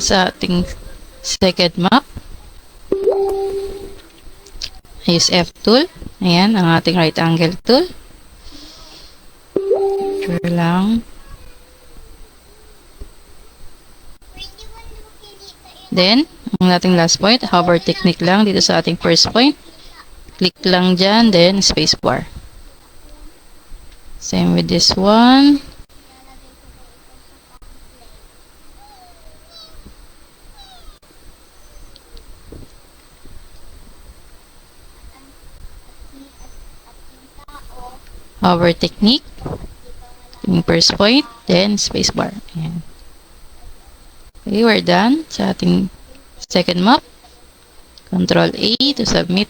sa ating second map. Use F tool. Ayan, ang ating right angle tool. Draw lang. Then, ang ating last point, hover technique lang dito sa ating first point. Click lang dyan, then spacebar. Same with this one. Hover technique. Yung first point, then spacebar. Ayan. Okay, we're done sa ating second map. Control A to submit.